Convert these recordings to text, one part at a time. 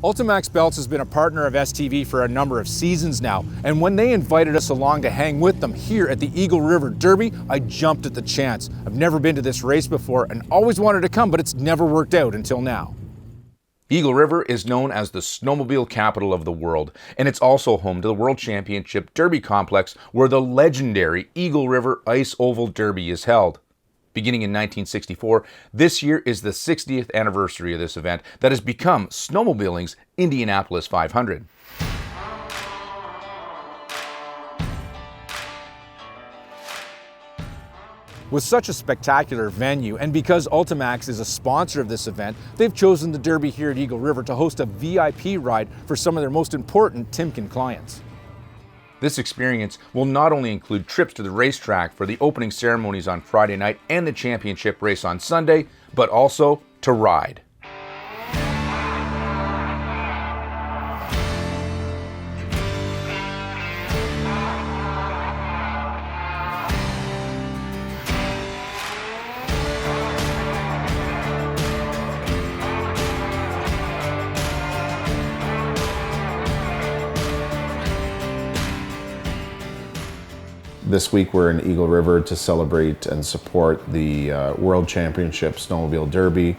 Ultimax Belts has been a partner of STV for a number of seasons now, and when they invited us along to hang with them here at the Eagle River Derby, I jumped at the chance. I've never been to this race before and always wanted to come, but it's never worked out until now. Eagle River is known as the snowmobile capital of the world, and it's also home to the World Championship Derby complex where the legendary Eagle River Ice Oval Derby is held. Beginning in 1964, this year is the 60th anniversary of this event that has become snowmobiling's Indianapolis 500. With such a spectacular venue, and because Ultimax is a sponsor of this event, they've chosen the Derby here at Eagle River to host a VIP ride for some of their most important Timken clients. This experience will not only include trips to the racetrack for the opening ceremonies on Friday night and the championship race on Sunday, but also to ride. This week we're in Eagle River to celebrate and support the World Championship Snowmobile Derby.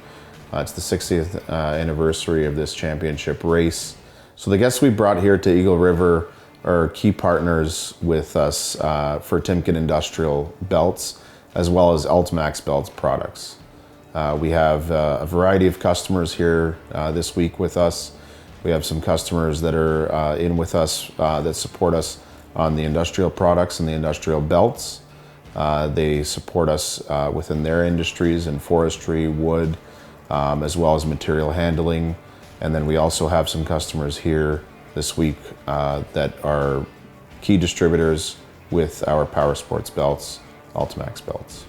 It's the 60th anniversary of this championship race. So the guests we brought here to Eagle River are key partners with us for Timken Industrial Belts, as well as Ultimax Belts products. We have a variety of customers here this week with us. We have some customers that are in with us that support us on the industrial products and the industrial belts. They support us within their industries in forestry, wood, as well as material handling. And then we also have some customers here this week that are key distributors with our power sports belts, Ultimax belts.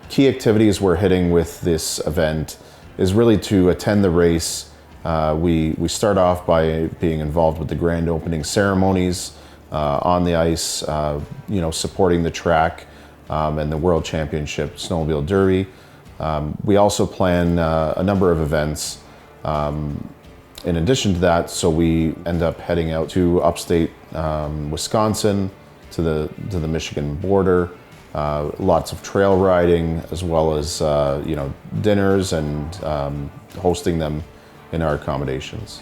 Key activities we're hitting with this event is really to attend the race. We start off by being involved with the grand opening ceremonies on the ice, supporting the track and the World Championship Snowmobile Derby. We also plan a number of events in addition to that, so we end up heading out to upstate Wisconsin, to the Michigan border. Lots of trail riding, as well as dinners and hosting them in our accommodations.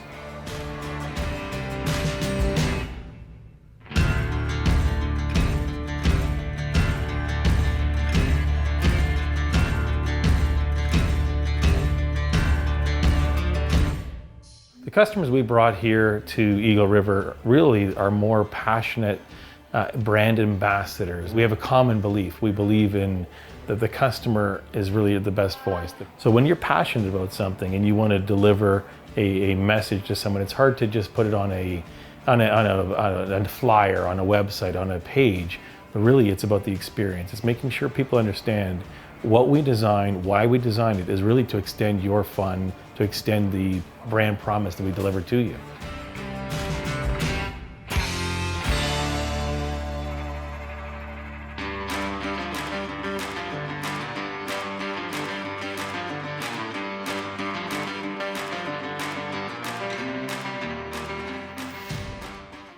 The customers we brought here to Eagle River really are more passionate brand ambassadors. We have a common belief. We believe in that the customer is really the best voice. So when you're passionate about something and you want to deliver a message to someone, it's hard to just put it on a flyer, on a website, on a page. But really, it's about the experience. It's making sure people understand what we design, why we designed it, is really to extend your fun, to extend the brand promise that we deliver to you.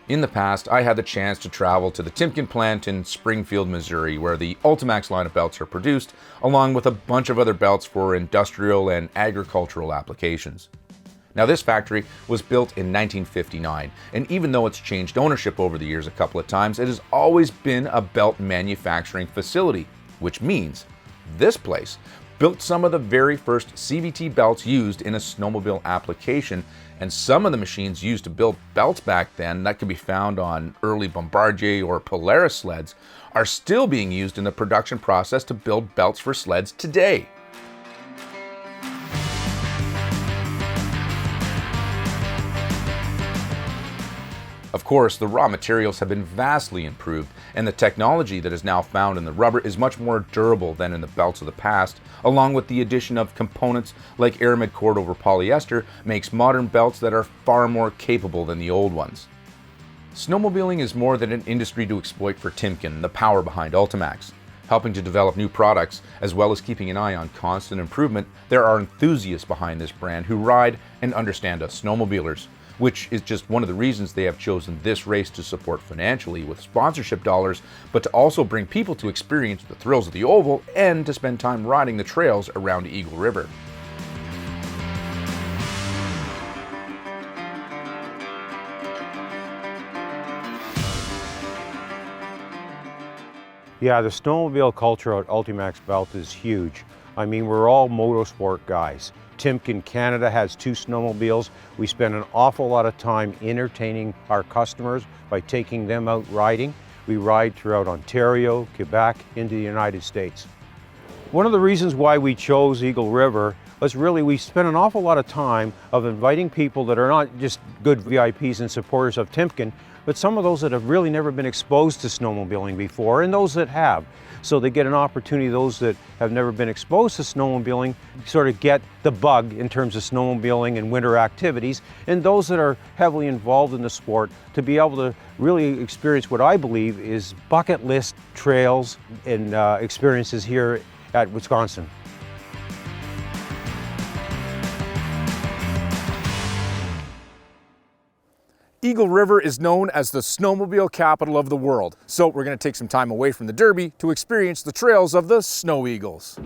In the past, I had the chance to travel to the Timken plant in Springfield, Missouri, where the Ultimax line of belts are produced, along with a bunch of other belts for industrial and agricultural applications. Now, this factory was built in 1959, and even though it's changed ownership over the years a couple of times, it has always been a belt manufacturing facility, which means this place built some of the very first CVT belts used in a snowmobile application, and some of the machines used to build belts back then that could be found on early Bombardier or Polaris sleds are still being used in the production process to build belts for sleds today. Of course, the raw materials have been vastly improved, and the technology that is now found in the rubber is much more durable than in the belts of the past, along with the addition of components like aramid cord over polyester makes modern belts that are far more capable than the old ones. Snowmobiling is more than an industry to exploit for Timken, the power behind Ultimax. helping to develop new products, as well as keeping an eye on constant improvement, there are enthusiasts behind this brand who ride and understand us snowmobilers, which is just one of the reasons they have chosen this race to support financially with sponsorship dollars, but to also bring people to experience the thrills of the oval and to spend time riding the trails around Eagle River. Yeah, the snowmobile culture at Ultimax Belt is huge. I mean, we're all motorsport guys. Timken Canada has 2 snowmobiles. We spend an awful lot of time entertaining our customers by taking them out riding. We ride throughout Ontario, Quebec, into the United States. One of the reasons why we chose Eagle River was really we spent an awful lot of time of inviting people that are not just good VIPs and supporters of Timken, but some of those that have really never been exposed to snowmobiling before, and those that have. So they get an opportunity, those that have never been exposed to snowmobiling, sort of get the bug in terms of snowmobiling and winter activities, and those that are heavily involved in the sport to be able to really experience what I believe is bucket list trails and experiences here at Wisconsin. Eagle River is known as the snowmobile capital of the world, so we're going to take some time away from the Derby to experience the trails of the Snow Eagles.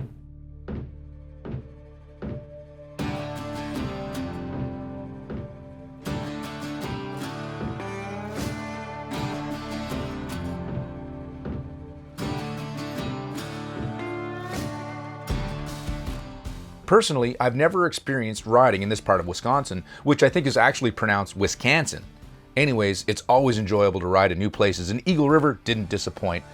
Personally, I've never experienced riding in this part of Wisconsin, which I think is actually pronounced Wisconsin. Anyways, it's always enjoyable to ride in new places, and Eagle River didn't disappoint.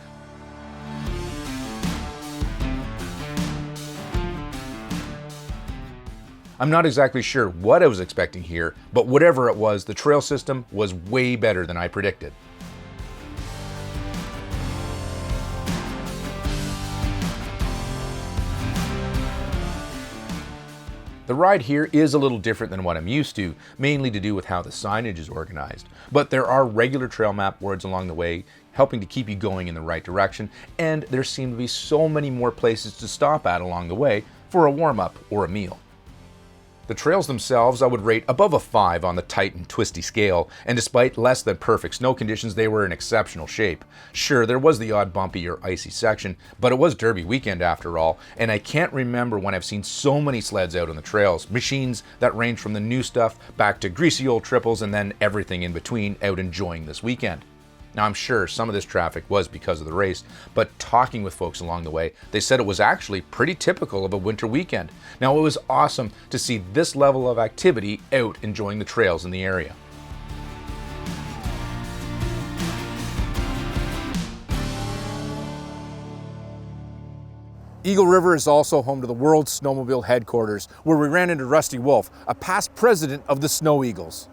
I'm not exactly sure what I was expecting here, but whatever it was, the trail system was way better than I predicted. The ride here is a little different than what I'm used to, mainly to do with how the signage is organized. But there are regular trail map words along the way, helping to keep you going in the right direction, and there seem to be so many more places to stop at along the way for a warm-up or a meal. The trails themselves I would rate above a 5 on the tight and twisty scale, and despite less than perfect snow conditions, they were in exceptional shape. Sure, there was the odd bumpy or icy section, but it was Derby weekend after all, and I can't remember when I've seen so many sleds out on the trails, machines that range from the new stuff back to greasy old triples and then everything in between out enjoying this weekend. Now I'm sure some of this traffic was because of the race, but talking with folks along the way, they said it was actually pretty typical of a winter weekend. Now it was awesome to see this level of activity out enjoying the trails in the area. Eagle River is also home to the World Snowmobile headquarters, where we ran into Rusty Wolf, a past president of the Snow Eagles.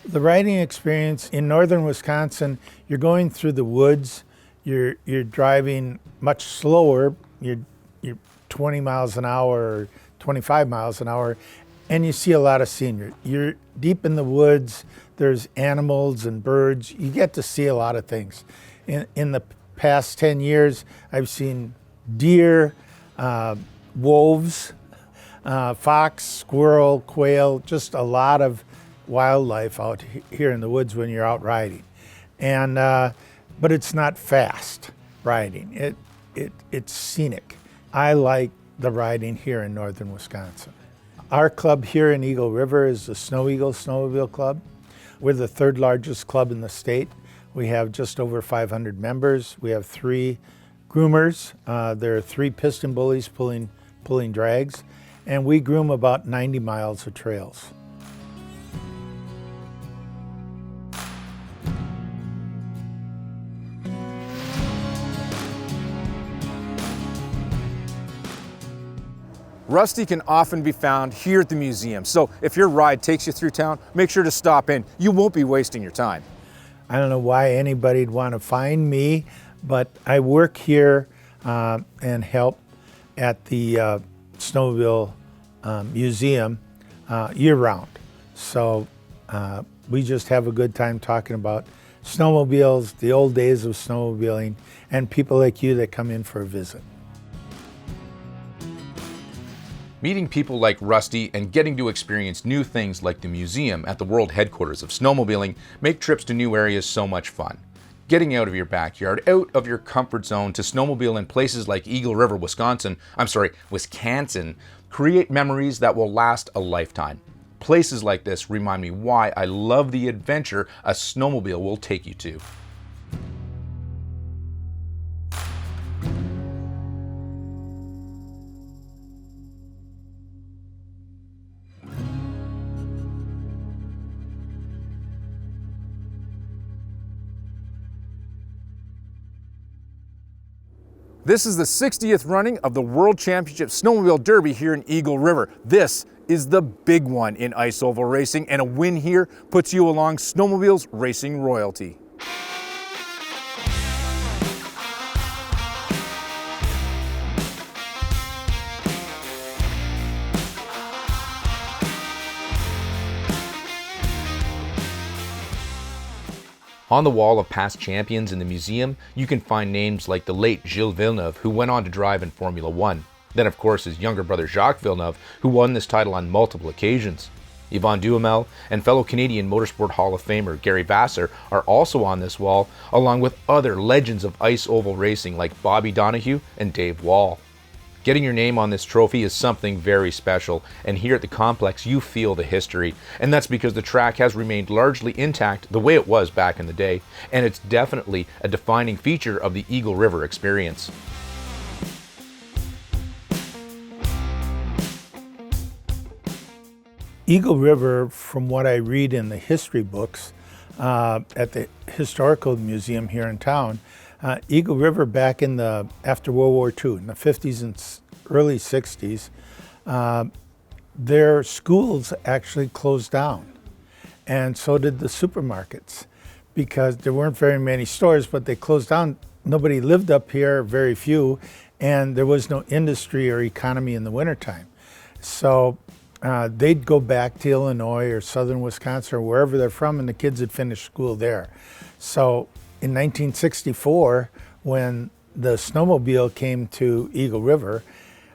The riding experience in northern Wisconsin, you're going through the woods, you're driving much slower, you're 20 miles an hour or 25 miles an hour, and you see a lot of scenery. You're deep in the woods, there's animals and birds, you get to see a lot of things. In the past 10 years, I've seen deer, wolves, fox, squirrel, quail, just a lot of wildlife out here in the woods when you're out riding. And but it's not fast riding. It's scenic. I like the riding here in northern Wisconsin. Our club here in Eagle River is the Snow Eagles Snowmobile Club. We're the 3rd largest club in the state. We have just over 500 members. We have 3 groomers. There are 3 piston bullies pulling drags, and we groom about 90 miles of trails. Rusty can often be found here at the museum, so if your ride takes you through town, make sure to stop in. You won't be wasting your time. I don't know why anybody'd want to find me, but I work here and help at the Snowmobile Museum year-round. So We just have a good time talking about snowmobiles, the old days of snowmobiling, and people like you that come in for a visit. Meeting people like Rusty and getting to experience new things like the museum at the world headquarters of snowmobiling make trips to new areas so much fun. Getting out of your backyard, out of your comfort zone to snowmobile in places like Eagle River, Wisconsin, create memories that will last a lifetime. Places like this remind me why I love the adventure a snowmobile will take you to. This is the 60th running of the World Championship Snowmobile Derby here in Eagle River. This is the big one in ice oval racing, and a win here puts you along snowmobile's racing royalty. On the wall of past champions in the museum, you can find names like the late Gilles Villeneuve, who went on to drive in Formula One. Then, of course, his younger brother Jacques Villeneuve, who won this title on multiple occasions. Yvon Duhamel and fellow Canadian Motorsport Hall of Famer Gary Vassar are also on this wall, along with other legends of ice oval racing like Bobby Donahue and Dave Wall. Getting your name on this trophy is something very special, and here at the complex you feel the history, and that's because the track has remained largely intact the way it was back in the day, and it's definitely a defining feature of the Eagle River experience. Eagle River, from what I read in the history books at the Historical Museum here in town, Eagle River back in after World War II, in the 50s and early 60s, their schools actually closed down. And so did the supermarkets, because there weren't very many stores, but they closed down. Nobody lived up here, very few, and there was no industry or economy in the wintertime. So they'd go back to Illinois or southern Wisconsin or wherever they're from, and the kids had finished school there. So in 1964, when the snowmobile came to Eagle River,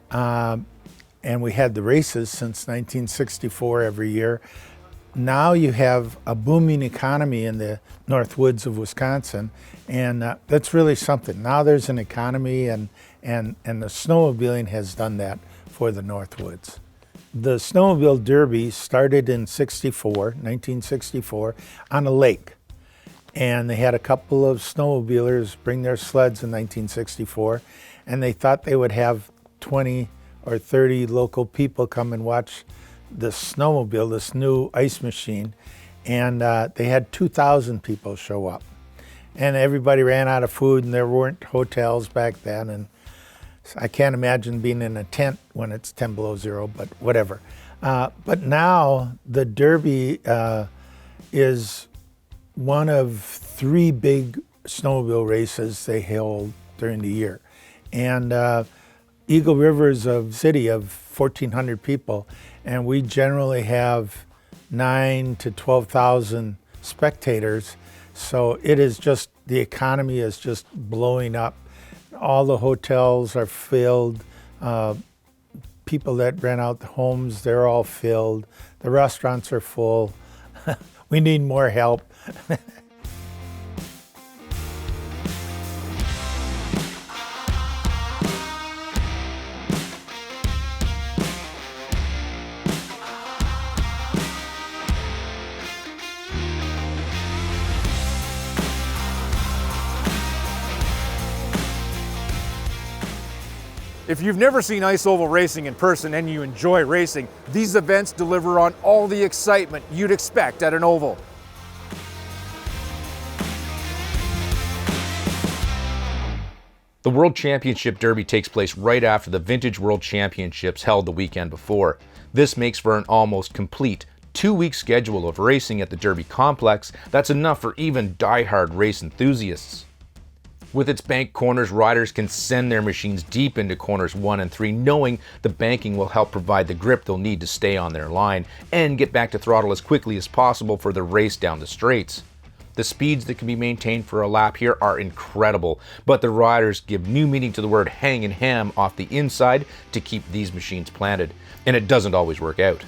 and we had the races since 1964 every year, now you have a booming economy in the North Woods of Wisconsin, and that's really something. Now there's an economy, and the snowmobiling has done that for the North Woods. The Snowmobile Derby started in 1964, on a lake. And they had a couple of snowmobilers bring their sleds in 1964, and they thought they would have 20 or 30 local people come and watch this snowmobile, this new ice machine, and they had 2,000 people show up. And everybody ran out of food, and there weren't hotels back then, and I can't imagine being in a tent when it's 10 below zero, but whatever. But now the Derby is one of 3 big snowmobile races they hold during the year. And Eagle River is a city of 1,400 people, and we generally have 9,000 to 12,000 spectators. So it is just, the economy is just blowing up. All the hotels are filled. People that rent out the homes, they're all filled. The restaurants are full. We need more help. If you've never seen ice oval racing in person and you enjoy racing, these events deliver on all the excitement you'd expect at an oval. The World Championship Derby takes place right after the Vintage World Championships held the weekend before. This makes for an almost complete 2-week schedule of racing at the Derby complex that's enough for even die-hard race enthusiasts. With its bank corners, riders can send their machines deep into corners 1 and 3, knowing the banking will help provide the grip they'll need to stay on their line and get back to throttle as quickly as possible for the race down the straights. The speeds that can be maintained for a lap here are incredible, but the riders give new meaning to the word hang and ham off the inside to keep these machines planted, and it doesn't always work out.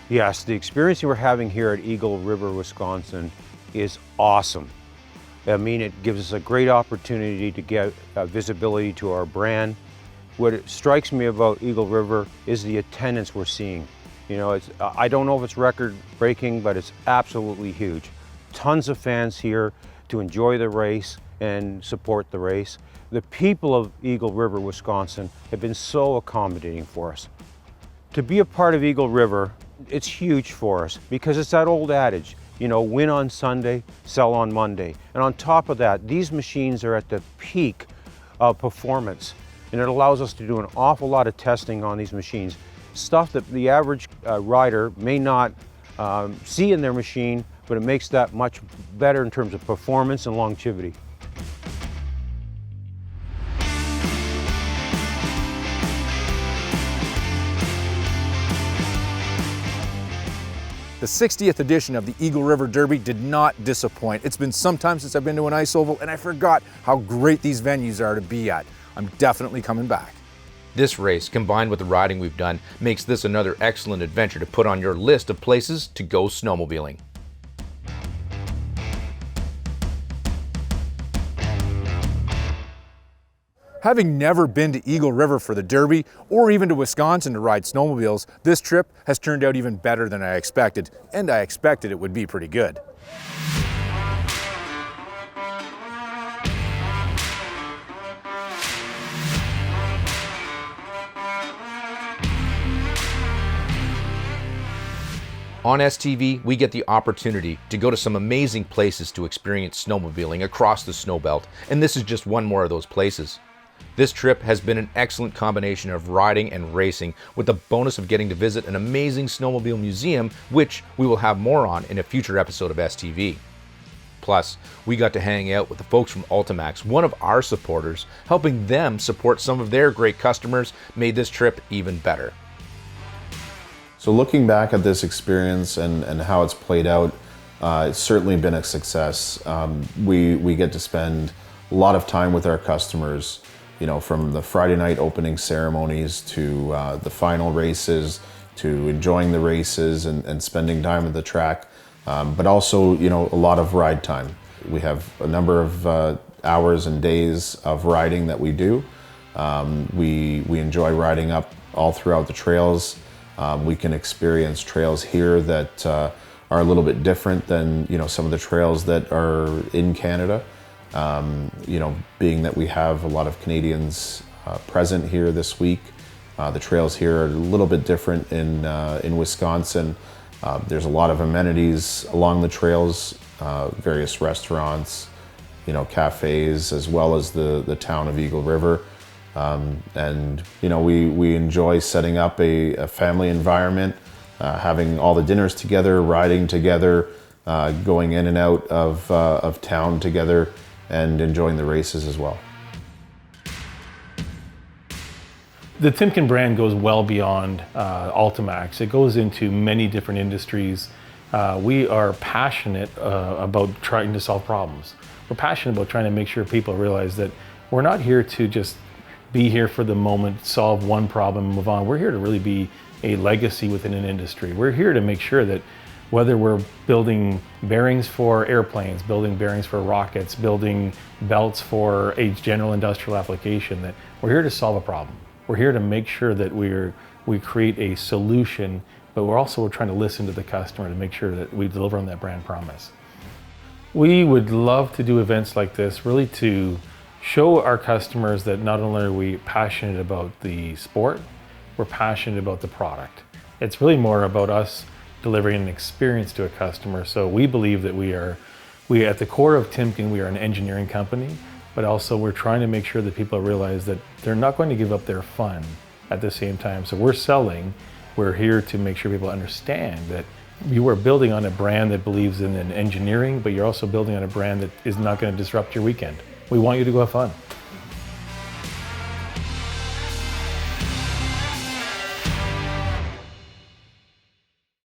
Yes, the experience we're having here at Eagle River, Wisconsin is awesome. I mean, it gives us a great opportunity to get visibility to our brand. What it strikes me about Eagle River is the attendance we're seeing. You know, I don't know if it's record-breaking, but it's absolutely huge. Tons of fans here to enjoy the race and support the race. The people of Eagle River, Wisconsin have been so accommodating for us. To be a part of Eagle River, it's huge for us because it's that old adage, you know, win on Sunday, sell on Monday. And on top of that, these machines are at the peak of performance, and it allows us to do an awful lot of testing on these machines. Stuff that the average rider may not see in their machine, but it makes that much better in terms of performance and longevity. The 60th edition of the Eagle River Derby did not disappoint. It's been some time since I've been to an ice oval, and I forgot how great these venues are to be at. I'm definitely coming back. This race, combined with the riding we've done, makes this another excellent adventure to put on your list of places to go snowmobiling. Having never been to Eagle River for the Derby, or even to Wisconsin to ride snowmobiles, this trip has turned out even better than I expected, and I expected it would be pretty good. On STV, we get the opportunity to go to some amazing places to experience snowmobiling across the snowbelt, and this is just one more of those places. This trip has been an excellent combination of riding and racing, with the bonus of getting to visit an amazing snowmobile museum, which we will have more on in a future episode of STV. Plus, we got to hang out with the folks from Ultimax, one of our supporters. Helping them support some of their great customers made this trip even better. So looking back at this experience and how it's played out, it's certainly been a success. We get to spend a lot of time with our customers, you know, from the Friday night opening ceremonies to the final races, to enjoying the races and spending time at the track, but also, you know, a lot of ride time. We have a number of hours and days of riding that we do. We enjoy riding up all throughout the trails. We can experience trails here that are a little bit different than, you know, some of the trails that are in Canada. You know, being that we have a lot of Canadians present here this week, the trails here are a little bit different in Wisconsin. There's a lot of amenities along the trails, various restaurants, you know, cafes, as well as the town of Eagle River. And, you know, we enjoy setting up a family environment, having all the dinners together, riding together, going in and out of town together, and enjoying the races as well. The Timken brand goes well beyond Ultimax. It goes into many different industries. We are passionate about trying to solve problems. We're passionate about trying to make sure people realize that we're not here to just be here for the moment, solve one problem, and move on. We're here to really be a legacy within an industry. We're here to make sure that whether we're building bearings for airplanes, building bearings for rockets, building belts for a general industrial application, that we're here to solve a problem. We're here to make sure that we create a solution, but we're trying to listen to the customer to make sure that we deliver on that brand promise. We would love to do events like this, really to show our customers that not only are we passionate about the sport, we're passionate about the product. It's really more about us delivering an experience to a customer. So we believe that we at the core of Timken, we are an engineering company, but also we're trying to make sure that people realize that they're not going to give up their fun at the same time. So we're here to make sure people understand that You are building on a brand that believes in engineering, but you're also building on a brand that is not going to disrupt your weekend. We want you to go have fun.